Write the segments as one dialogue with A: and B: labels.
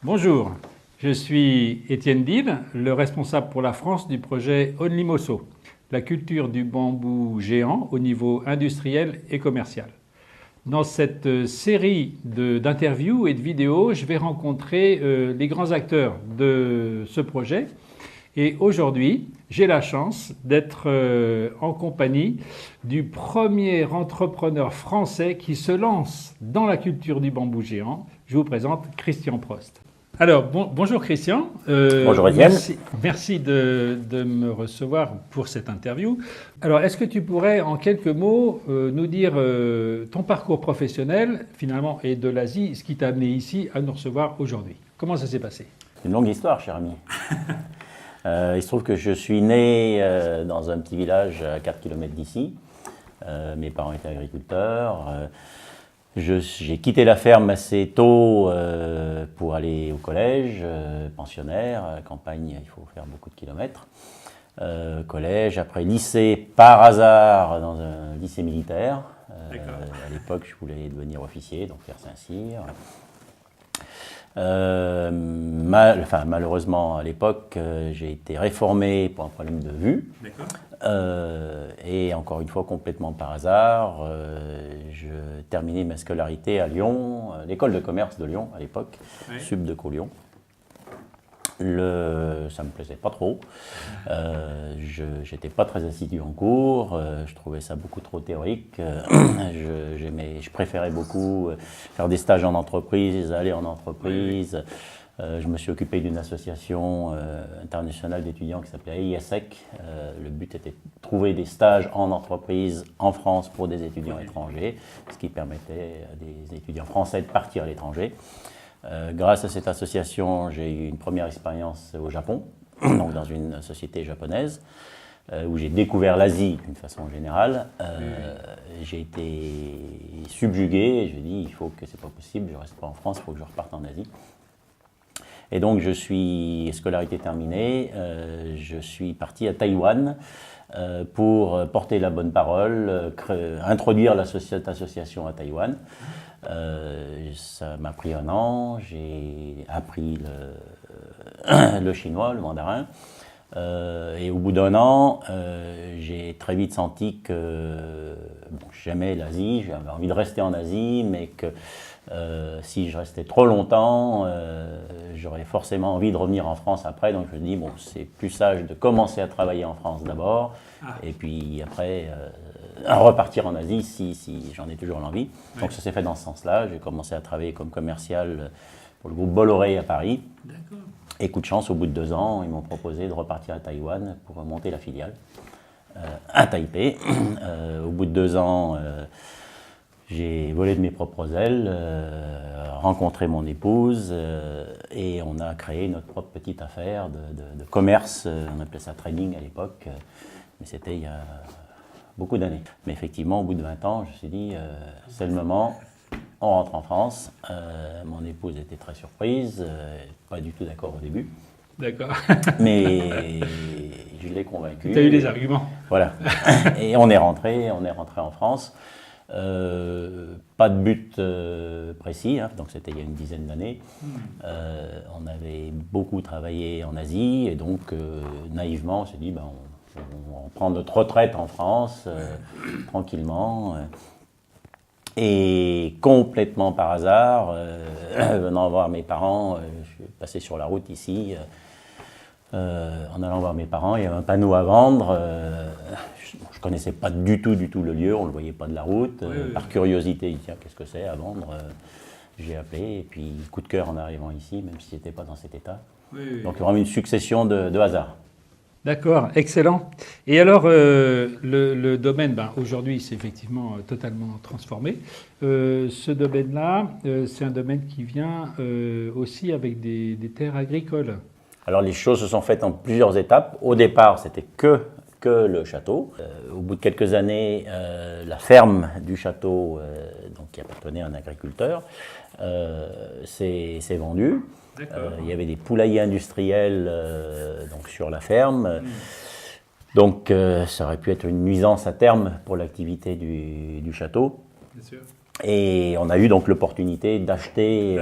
A: Bonjour, je suis Étienne Dille, le responsable pour la France du projet Only Mosso, la culture du bambou géant au niveau industriel et commercial. Dans cette série d'interviews et de vidéos, je vais rencontrer les grands acteurs de ce projet. Et aujourd'hui, j'ai la chance d'être en compagnie du premier entrepreneur français qui se lance dans la culture du bambou géant. Je vous présente Christian Prost. Alors, bonjour Christian.
B: Bonjour Étienne.
A: Merci de me recevoir pour cette interview. Alors, est-ce que tu pourrais en quelques mots nous dire ton parcours professionnel finalement et de l'Asie, ce qui t'a amené ici à nous recevoir aujourd'hui? Comment ça s'est passé?
B: C'est une longue histoire, cher ami. Il se trouve que je suis né dans un petit village à 4 km d'ici. Mes parents étaient agriculteurs. J'ai quitté la ferme assez tôt pour aller au collège, pensionnaire, campagne, il faut faire beaucoup de kilomètres. Collège, après lycée, par hasard, dans un lycée militaire. À l'époque, je voulais devenir officier, donc faire Saint-Cyr. Malheureusement, à l'époque, j'ai été réformé pour un problème de vue. Et encore une fois, complètement par hasard, je terminais ma scolarité à Lyon, l'école de commerce de Lyon à l'époque, Sub de Lyon. Ça me plaisait pas trop. Je n'étais pas très assidu en cours. Je trouvais ça beaucoup trop théorique. Je préférais beaucoup faire des stages en entreprise, aller en entreprise. Je me suis occupé d'une association internationale d'étudiants qui s'appelait ISEC. Le but était de trouver des stages en entreprise en France pour des étudiants étrangers, ce qui permettait à des étudiants français de partir à l'étranger. Grâce à cette association, j'ai eu une première expérience au Japon, donc dans une société japonaise, où j'ai découvert l'Asie d'une façon générale. J'ai été subjugué et je me dis il faut que c'est pas possible, je reste pas en France, il faut que je reparte en Asie. Et donc je suis, scolarité terminée, je suis parti à Taïwan pour porter la bonne parole, introduire cette association à Taïwan. Ça m'a pris un an, j'ai appris le chinois, le mandarin. Et au bout d'un an, j'ai très vite senti que j'aimais l'Asie, j'avais envie de rester en Asie, mais que si je restais trop longtemps, j'aurais forcément envie de revenir en France après. Donc je me dis, bon, c'est plus sage de commencer à travailler en France d'abord, et puis après repartir en Asie si j'en ai toujours l'envie. Donc ça s'est fait dans ce sens-là. J'ai commencé à travailler comme commercial pour le groupe Bolloré à Paris. Et coup de chance, au bout de 2 ans, ils m'ont proposé de repartir à Taïwan pour monter la filiale à Taipei. Au bout de 2 ans, j'ai volé de mes propres ailes, rencontré mon épouse et on a créé notre propre petite affaire de commerce. On appelait ça trading à l'époque, mais c'était il y a beaucoup d'années. Mais effectivement, au bout de 20 ans, je me suis dit, c'est le moment. On rentre en France. Mon épouse était très surprise, pas du tout d'accord au début.
A: D'accord.
B: Mais je l'ai convaincu.
A: Tu as eu les arguments.
B: Voilà. Et on est rentré en France. Pas de but précis, hein, donc c'était il y a une dizaine d'années. On avait beaucoup travaillé en Asie et donc naïvement on s'est dit on prend notre retraite en France tranquillement. Et complètement par hasard, venant voir mes parents, je suis passé sur la route ici, en allant voir mes parents, il y avait un panneau à vendre. Je ne connaissais pas du tout le lieu, on ne le voyait pas de la route. Par curiosité, tiens, qu'est-ce que c'est à vendre? J'ai appelé, et puis coup de cœur en arrivant ici, même si c'était pas dans cet état. Donc vraiment une succession de hasards.
A: D'accord, excellent. Et alors, le domaine, aujourd'hui, c'est effectivement totalement transformé. Ce domaine-là, c'est un domaine qui vient aussi avec des terres agricoles.
B: Alors, les choses se sont faites en plusieurs étapes. Au départ, c'était que le château. Au bout de quelques années, la ferme du château, donc qui appartenait à un agriculteur, s'est vendue. Il y avait des poulaillers industriels donc sur la ferme. Donc ça aurait pu être une nuisance à terme pour l'activité du château.
A: Bien sûr.
B: Et on a eu donc l'opportunité d'acheter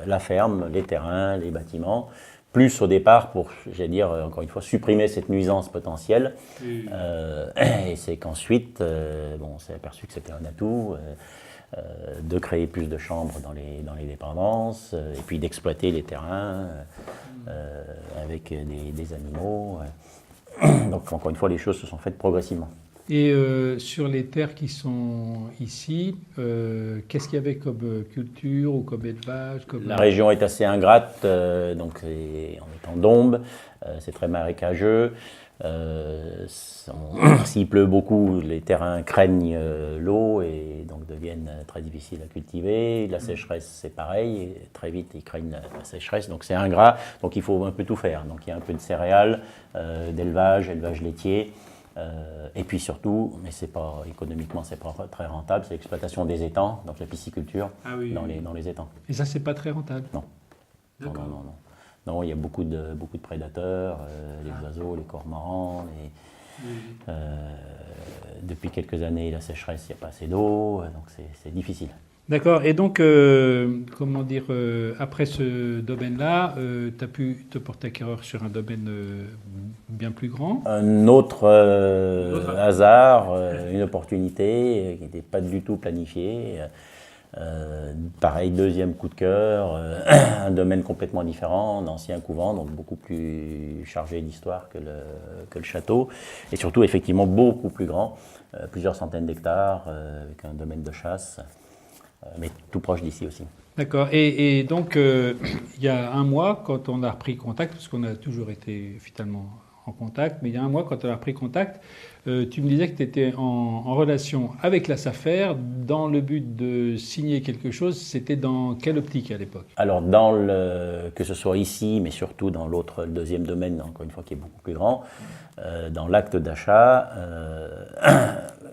B: la ferme, les terrains, les bâtiments, plus au départ pour, j'allais dire, encore une fois, supprimer cette nuisance potentielle. Et c'est qu'ensuite, on s'est aperçu que c'était un atout de créer plus de chambres dans les dépendances, et puis d'exploiter les terrains avec des animaux. Donc encore une fois, les choses se sont faites progressivement.
A: Et sur les terres qui sont ici, qu'est-ce qu'il y avait comme culture ou comme élevage
B: La région est assez ingrate, donc on est en Dombes, c'est très marécageux. S'il pleut beaucoup, les terrains craignent l'eau et donc deviennent très difficiles à cultiver. La sécheresse, c'est pareil, et très vite ils craignent la sécheresse, donc c'est ingrat, donc il faut un peu tout faire. Donc il y a un peu de céréales, élevage laitier. Et puis surtout, mais c'est pas économiquement, c'est pas très rentable, c'est l'exploitation des étangs, donc la pisciculture dans les étangs.
A: Et ça, c'est pas très rentable.
B: Non. Non, il y a beaucoup de prédateurs, les oiseaux, les cormorans. Depuis quelques années, la sécheresse, il n'y a pas assez d'eau, donc c'est difficile.
A: D'accord. Et donc, après ce domaine-là, tu as pu te porter acquéreur sur un domaine bien plus grand?
B: Un autre hasard, une opportunité qui n'était pas du tout planifiée. Pareil, deuxième coup de cœur, un domaine complètement différent, un ancien couvent, donc beaucoup plus chargé d'histoire que le château, et surtout effectivement beaucoup plus grand, plusieurs centaines d'hectares, avec un domaine de chasse. Mais tout proche d'ici aussi.
A: D'accord. Et donc, il y a un mois, quand on a repris contact, parce qu'on a toujours été finalement en contact, mais il y a un mois, quand on a repris contact, tu me disais que tu étais en relation avec la SAFER dans le but de signer quelque chose. C'était dans quelle optique à l'époque?
B: Alors, que ce soit ici, mais surtout dans le deuxième domaine, encore une fois, qui est beaucoup plus grand, dans l'acte d'achat,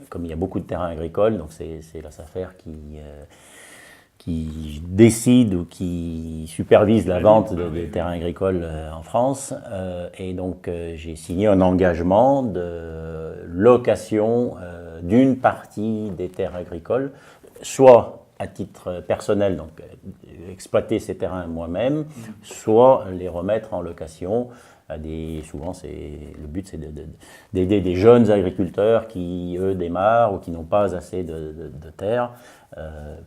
B: comme il y a beaucoup de terrains agricoles, donc c'est la SAFER qui décide ou qui supervise la vente des terrains agricoles en France. Et donc j'ai signé un engagement de location d'une partie des terres agricoles, soit à titre personnel, donc exploiter ces terrains moi-même, soit les remettre en location. Souvent, le but, c'est d'aider des jeunes agriculteurs qui, eux, démarrent ou qui n'ont pas assez de terre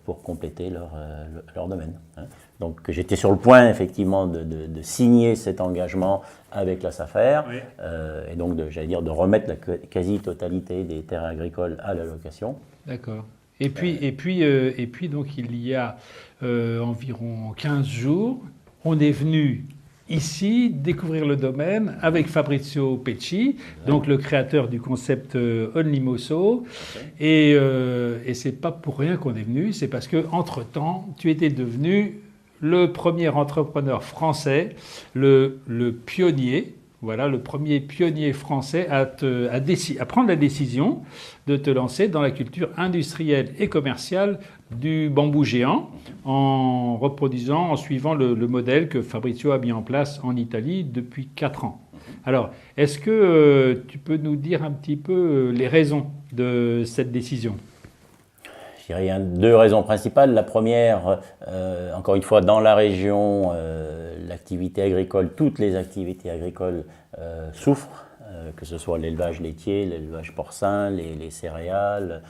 B: pour compléter leur domaine. Donc, j'étais sur le point, effectivement, de signer cet engagement avec la SAFER, et donc, j'allais dire, de remettre la quasi-totalité des terres agricoles à la location.
A: D'accord. Et puis, donc, il y a environ 15 jours, on est venu ici découvrir le domaine avec Fabrizio Pecci, donc le créateur du concept Only Mosso. Et c'est pas pour rien qu'on est venu, c'est parce que entre-temps, tu étais devenu le premier entrepreneur français, le pionnier. Voilà, le premier pionnier français à prendre la décision de te lancer dans la culture industrielle et commerciale du bambou géant en suivant le modèle que Fabrizio a mis en place en Italie depuis 4 ans. Alors, est-ce que tu peux nous dire un petit peu les raisons de cette décision ?
B: Je dirais qu'il y a 2 raisons principales. La première, encore une fois, dans la région, l'activité agricole, toutes les activités agricoles souffrent, que ce soit l'élevage laitier, l'élevage porcin, les céréales.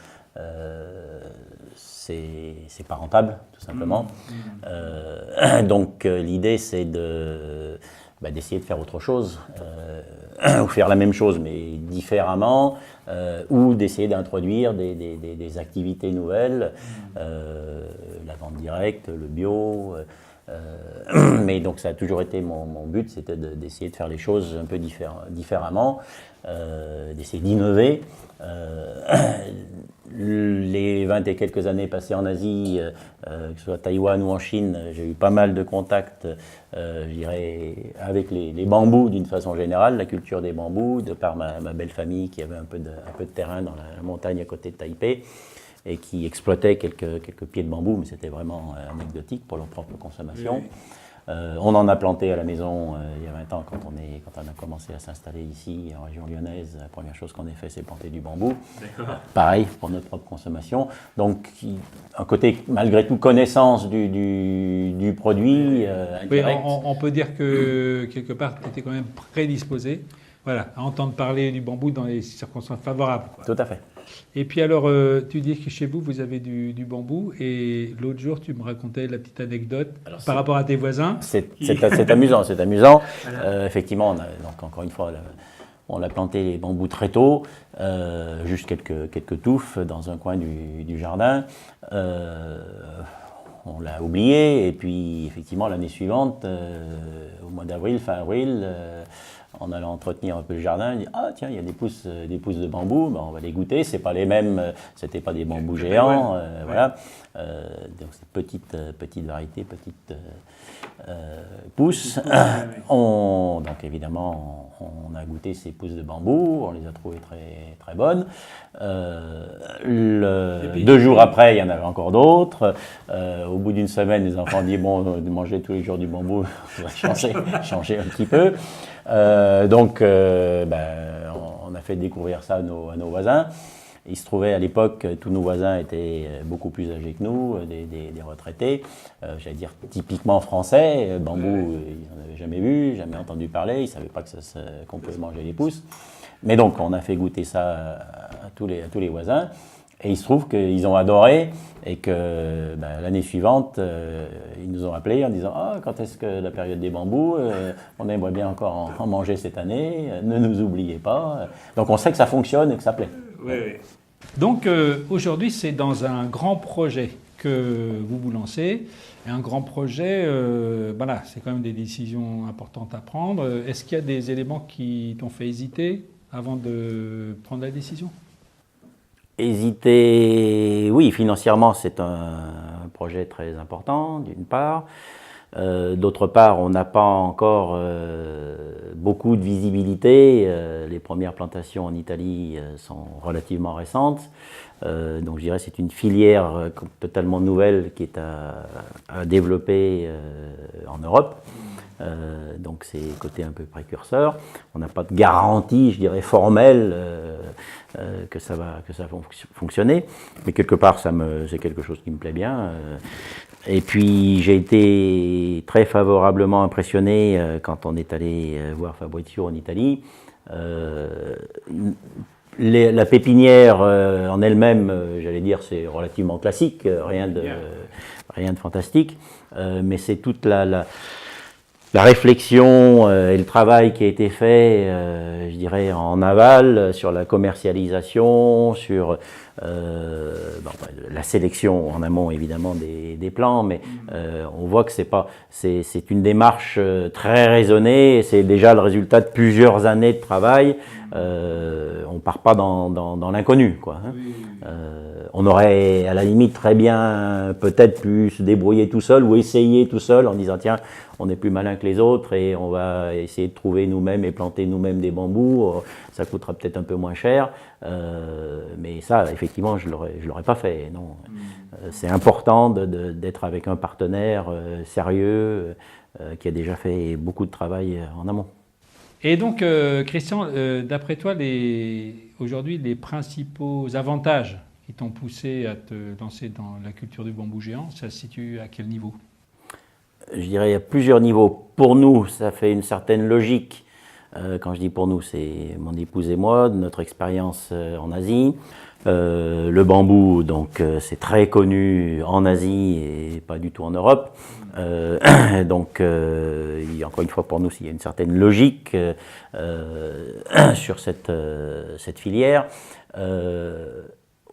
B: C'est pas rentable, tout simplement. Donc l'idée, c'est d'essayer de faire autre chose, ou faire la même chose mais différemment, ou d'essayer d'introduire des activités nouvelles, la vente directe, le bio. Mais donc ça a toujours été mon but, c'était d'essayer de faire les choses un peu différemment, d'essayer d'innover. Les 20 et quelques années passées en Asie, que ce soit à Taïwan ou en Chine, j'ai eu pas mal de contacts, je dirais, avec les bambous d'une façon générale, la culture des bambous, de par ma belle famille qui avait un peu de terrain dans la montagne à côté de Taipei et qui exploitait quelques pieds de bambou, mais c'était vraiment anecdotique pour leur propre consommation. On en a planté à la maison il y a 20 ans quand on a commencé à s'installer ici en région lyonnaise. La première chose qu'on ait fait, c'est planter du bambou. Pareil pour notre propre consommation. Donc un côté malgré tout connaissance du produit.
A: Oui, on peut dire que quelque part tu étais quand même prédisposé, voilà, à entendre parler du bambou dans les circonstances favorables, quoi.
B: Tout à fait.
A: Et puis alors, tu dis que chez vous, vous avez du bambou. Et l'autre jour, tu me racontais la petite anecdote par rapport à tes voisins.
B: C'est amusant, c'est amusant. Voilà. Effectivement, donc encore une fois, on a planté les bambous très tôt, juste quelques touffes dans un coin du jardin. On l'a oublié, et puis effectivement, l'année suivante, au mois d'avril, fin avril, en allant entretenir un peu le jardin, on dit « Ah tiens, il y a des pousses de bambou, ben, on va les goûter, c'est pas les mêmes, c'était pas des bambous géants, voilà. » Donc c'est petite variété, petite pousses. Donc évidemment, on a goûté ces pousses de bambou, on les a trouvées très, très bonnes. 2 jours après, il y en avait encore d'autres. Au bout d'une semaine, les enfants disent « Bon, de manger tous les jours du bambou, on va changer un petit peu. » Donc, on a fait découvrir ça à nos voisins. Il se trouvait à l'époque, tous nos voisins étaient beaucoup plus âgés que nous, des retraités, j'allais dire typiquement français. Bambou, ils n'en avaient jamais vu, jamais entendu parler, ils ne savaient pas qu'on pouvait manger les pousses. Mais donc, on a fait goûter ça à tous les voisins. Et il se trouve qu'ils ont adoré et que l'année suivante, ils nous ont appelés en disant « Ah, quand est-ce que la période des bambous, on aimerait bien encore en manger cette année, ne nous oubliez pas. » Donc on sait que ça fonctionne et que ça plaît.
A: Oui. Donc aujourd'hui, c'est dans un grand projet que vous vous lancez. Et un grand projet, voilà, c'est quand même des décisions importantes à prendre. Est-ce qu'il y a des éléments qui t'ont fait hésiter avant de prendre la décision ?
B: Hésiter, oui, financièrement, c'est un projet très important, d'une part. D'autre part, on n'a pas encore beaucoup de visibilité. Les premières plantations en Italie sont relativement récentes. Donc je dirais que c'est une filière totalement nouvelle qui est à développer en Europe. Donc c'est côté un peu précurseur. On n'a pas de garantie, je dirais, formelle que ça va fonctionner. Mais quelque part, c'est quelque chose qui me plaît bien. Et puis j'ai été très favorablement impressionné quand on est allé voir Fabrizio en Italie. La pépinière en elle-même, j'allais dire, c'est relativement classique, rien de fantastique. Mais c'est toute la réflexion et le travail qui a été fait, je dirais, en aval, sur la commercialisation, sur la sélection en amont évidemment des plants, mais on voit que c'est une démarche très raisonnée, et c'est déjà le résultat de plusieurs années de travail. On part pas dans l'inconnu, quoi. Hein. On aurait à la limite très bien peut-être pu se débrouiller tout seul ou essayer tout seul en disant tiens, on est plus malin que les autres et on va essayer de trouver nous-mêmes et planter nous-mêmes des bambous, ça coûtera peut-être un peu moins cher, mais ça effectivement je l'aurais pas fait, non. C'est important d'être avec un partenaire sérieux qui a déjà fait beaucoup de travail en amont.
A: Et donc Christian, d'après toi, aujourd'hui les principaux avantages qui t'ont poussé à te lancer dans la culture du bambou géant, ça se situe à quel niveau ?
B: Je dirais il y a plusieurs niveaux. Pour nous, ça fait une certaine logique. Quand je dis pour nous, c'est mon épouse et moi, de notre expérience en Asie. Le bambou, donc, c'est très connu en Asie et pas du tout en Europe. Donc, encore une fois, pour nous, il y a une certaine logique sur cette filière.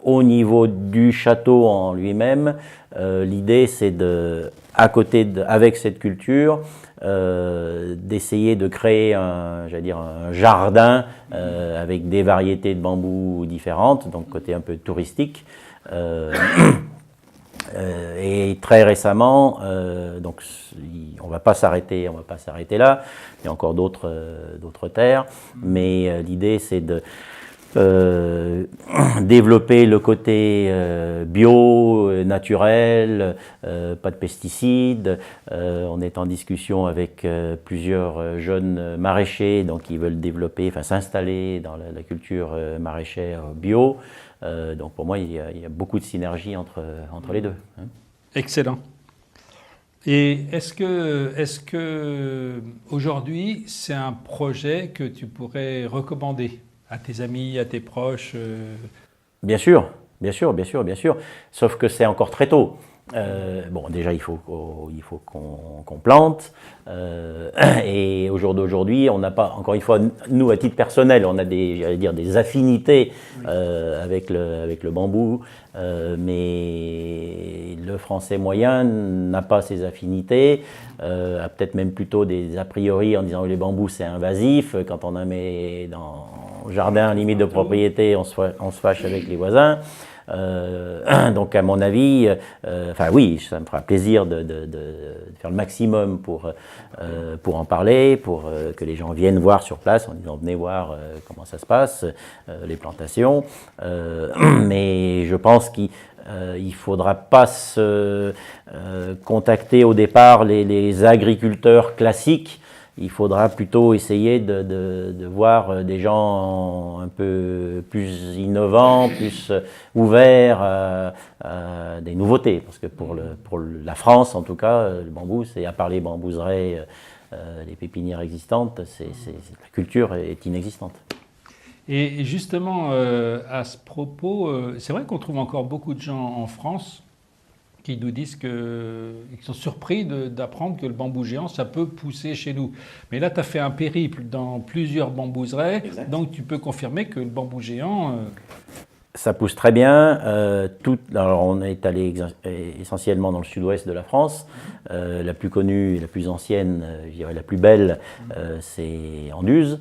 B: Au niveau du château en lui-même, l'idée c'est avec cette culture, d'essayer de créer un jardin avec des variétés de bambous différentes, donc côté un peu touristique. Et très récemment, donc on va pas s'arrêter là. Il y a encore d'autres terres, mais l'idée c'est développer le côté bio, naturel, pas de pesticides. On est en discussion avec plusieurs jeunes maraîchers donc qui veulent développer, enfin s'installer dans la culture maraîchère bio. Donc pour moi, il y a beaucoup de synergie entre les deux. Hein.
A: Excellent. Et est-ce que aujourd'hui, c'est un projet que tu pourrais recommander à tes amis, à tes proches?
B: Bien sûr. Sauf que c'est encore très tôt. Bon, déjà, il faut qu'on plante. Et au jour d'aujourd'hui, on n'a pas, encore une fois, nous, à titre personnel, on a des affinités avec le bambou. Mais le français moyen n'a pas ces affinités, a peut-être même plutôt des a priori en disant que les bambous c'est invasif. Quand on en met dans le jardin, limite de propriété, on se fâche avec les voisins. Donc à mon avis, enfin oui, ça me fera plaisir de faire le maximum pour en parler, pour que les gens viennent voir sur place en disant venez voir comment ça se passe, les plantations. Mais je pense qu'il ne faudra pas se contacter au départ les agriculteurs classiques. Il faudra plutôt essayer de voir des gens un peu plus innovants, plus ouverts à des nouveautés. Parce que pour la France, en tout cas, le bambou, c'est à part les bambouseraies, les pépinières existantes, la culture est inexistante.
A: Et justement, à ce propos, c'est vrai qu'on trouve encore beaucoup de gens en France qui nous disent qu'ils sont surpris d'apprendre que le bambou géant, ça peut pousser chez nous. Mais là, tu as fait un périple dans plusieurs bambouseraies, donc tu peux confirmer que le bambou géant...
B: Ça pousse très bien. Alors on est allé essentiellement dans le sud-ouest de la France. La plus connue, la plus ancienne, je dirais la plus belle, c'est Anduze.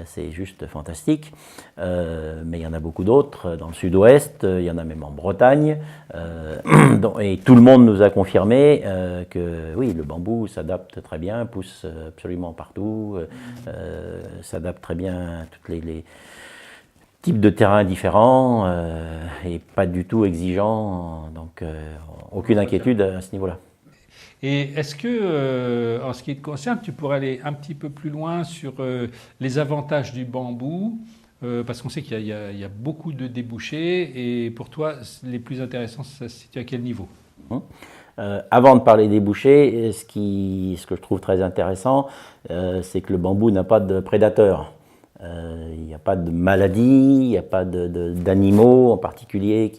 B: C'est juste fantastique. Mais il y en a beaucoup d'autres dans le sud-ouest. Il y en a même en Bretagne. Et tout le monde nous a confirmé que oui, le bambou s'adapte très bien, pousse absolument partout, s'adapte très bien à toutes les types de terrains différents et pas du tout exigeant, donc aucune inquiétude à ce niveau-là.
A: Et est-ce que, en ce qui te concerne, tu pourrais aller un petit peu plus loin sur les avantages du bambou, parce qu'on sait qu'il y a beaucoup de débouchés, et pour toi, les plus intéressants, ça se situe à quel niveau?
B: Avant de parler des débouchés, ce que je trouve très intéressant, c'est que le bambou n'a pas de prédateurs. Il n'y a pas de maladies, il n'y a pas d'animaux en particulier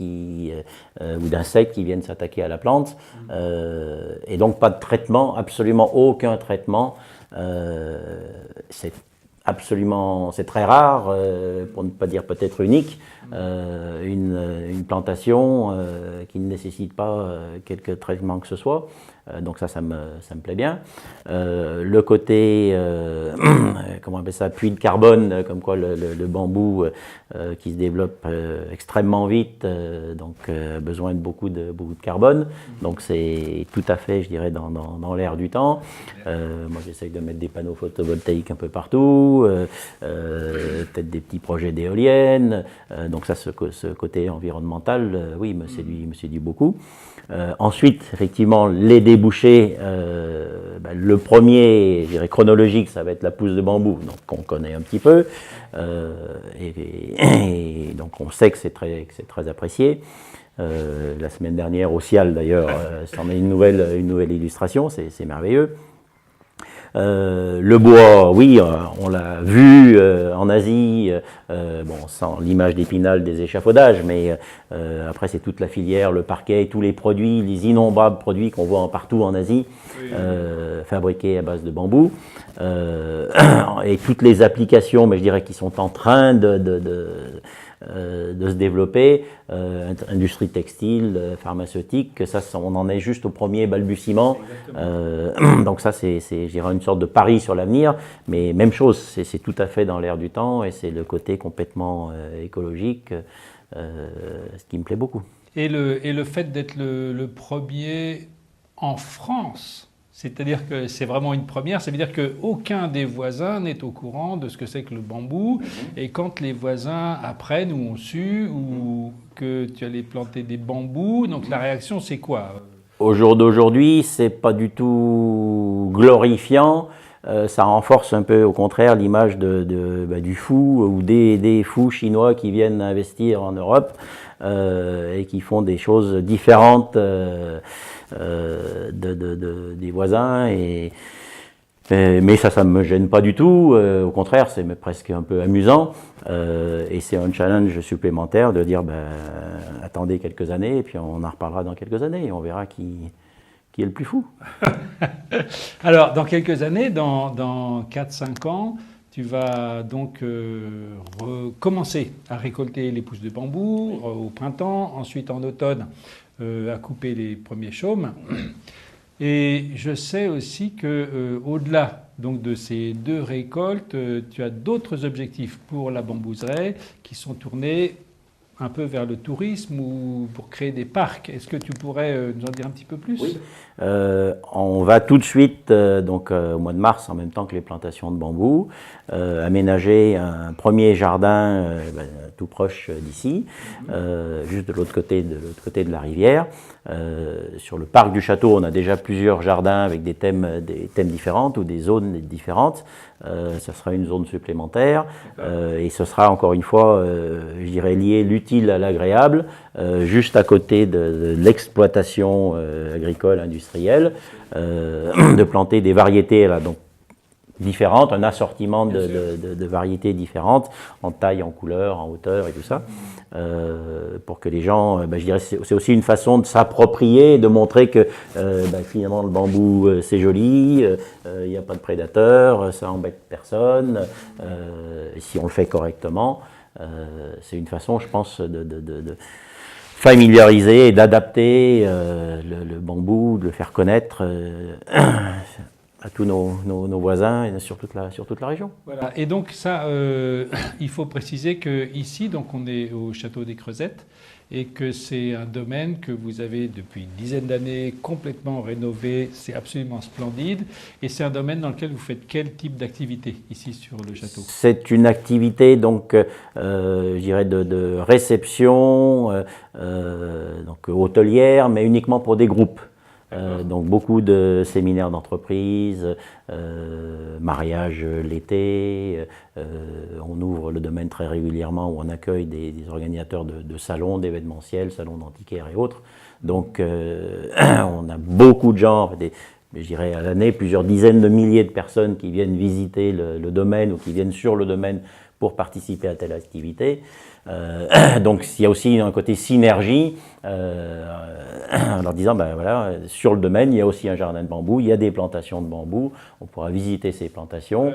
B: ou d'insectes qui viennent s'attaquer à la plante, et donc pas de traitement, absolument aucun traitement. C'est très rare, pour ne pas dire peut-être unique, une plantation qui ne nécessite pas quelque traitement que ce soit. Donc ça me plaît bien. Le côté, comment on appelle ça, puits de carbone, comme quoi le bambou qui se développe extrêmement vite, donc besoin de beaucoup de carbone. Donc c'est tout à fait, je dirais, dans l'air du temps. Moi j'essaye de mettre des panneaux photovoltaïques un peu partout, peut-être des petits projets d'éoliennes. Donc ça, ce côté environnemental, oui, me séduit beaucoup. Ensuite, effectivement, les débouchés, le premier, je dirais, chronologique, ça va être la pousse de bambou, donc qu'on connaît un petit peu, et donc on sait que c'est très apprécié. La semaine dernière, au Cial d'ailleurs, c'en est une nouvelle illustration, c'est merveilleux. Le bois, oui, on l'a vu en Asie, sans l'image d'Épinal des échafaudages, mais après c'est toute la filière, le parquet, tous les produits, les innombrables produits qu'on voit partout en Asie, fabriqués à base de bambou, et toutes les applications, mais je dirais qui sont en train de se développer, industrie textile, pharmaceutique, ça on en est juste au premier balbutiement, donc ça c'est je dirais une sorte de pari sur l'avenir, mais même chose, c'est tout à fait dans l'air du temps et c'est le côté complètement écologique, ce qui me plaît beaucoup.
A: Et le fait d'être le premier en France, C'est-à-dire que c'est vraiment une première. Ça veut dire qu'aucun des voisins n'est au courant de ce que c'est que le bambou. Et quand les voisins apprennent ou ont su ou que tu allais planter des bambous, donc la réaction, c'est quoi?
B: Au jour d'aujourd'hui, c'est pas du tout glorifiant. Ça renforce un peu, au contraire, l'image du fou ou des fous chinois qui viennent investir en Europe et qui font des choses différentes des voisins. Mais ça me gêne pas du tout. Au contraire, c'est presque un peu amusant. Et c'est un challenge supplémentaire de dire attendez quelques années et puis on en reparlera dans quelques années et on verra qui est le plus fou.
A: Alors, dans quelques années, dans 4-5 ans, tu vas donc recommencer à récolter les pousses de bambou au printemps, ensuite en automne à couper les premiers chaumes. Et je sais aussi qu'au-delà donc de ces 2 récoltes, tu as d'autres objectifs pour la bambouseraie qui sont tournés un peu vers le tourisme ou pour créer des parcs. Est-ce que tu pourrais nous en dire un petit peu plus?
B: Oui. On va tout de suite, au mois de mars, en même temps que les plantations de bambou, aménager un premier jardin tout proche d'ici, juste de l'autre côté de la rivière. Sur le parc du château, on a déjà plusieurs jardins avec des thèmes différents ou des zones différentes. Ça sera une zone supplémentaire et ce sera encore une fois, je dirais, lié l'utile à l'agréable, juste à côté de l'exploitation agricole industrielle, de planter des variétés là, donc, différentes, un assortiment de variétés différentes, en taille, en couleur, en hauteur et tout ça, pour que les gens, je dirais, c'est aussi une façon de s'approprier, de montrer que finalement le bambou c'est joli, il n'y a pas de prédateurs, ça embête personne, si on le fait correctement, c'est une façon, je pense, de familiariser et d'adapter le bambou, de le faire connaître à tous nos voisins et sur toute la région.
A: Voilà. Et donc ça, il faut préciser qu'ici, donc on est au Château des Creusettes et que c'est un domaine que vous avez depuis une dizaine d'années complètement rénové. C'est absolument splendide. Et c'est un domaine dans lequel vous faites quel type d'activité ici sur le château?
B: C'est une activité donc, je dirais de réception, donc hôtelière, mais uniquement pour des groupes. Donc beaucoup de séminaires d'entreprise, mariage l'été, on ouvre le domaine très régulièrement où on accueille des organisateurs de salons, d'événementiels, salons d'antiquaires et autres. Donc on a beaucoup de gens, je dirais à l'année, plusieurs dizaines de milliers de personnes qui viennent visiter le domaine ou qui viennent sur le domaine pour participer à telle activité. Donc il y a aussi un côté synergie en leur disant voilà, sur le domaine il y a aussi un jardin de bambou, il y a des plantations de bambou, on pourra visiter ces plantations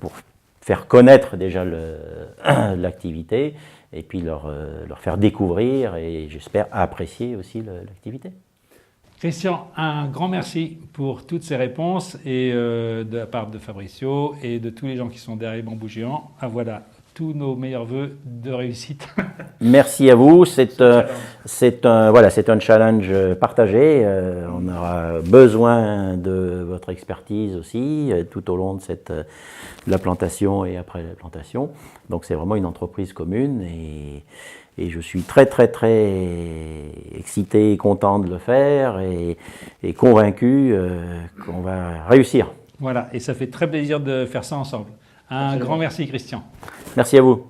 B: pour faire connaître déjà l'activité et puis leur faire découvrir et j'espère apprécier aussi l'activité.
A: Christian, un grand merci pour toutes ces réponses et de la part de Fabricio et de tous les gens qui sont derrière Bambou Géant. Voilà, tous nos meilleurs vœux de réussite.
B: Merci à vous. C'est un challenge partagé. On aura besoin de votre expertise aussi tout au long de la plantation et après la plantation. Donc c'est vraiment une entreprise commune et je suis très excité et content de le faire et convaincu qu'on va réussir.
A: Voilà, et ça fait très plaisir de faire ça ensemble. Un grand merci Christian.
B: Merci à vous.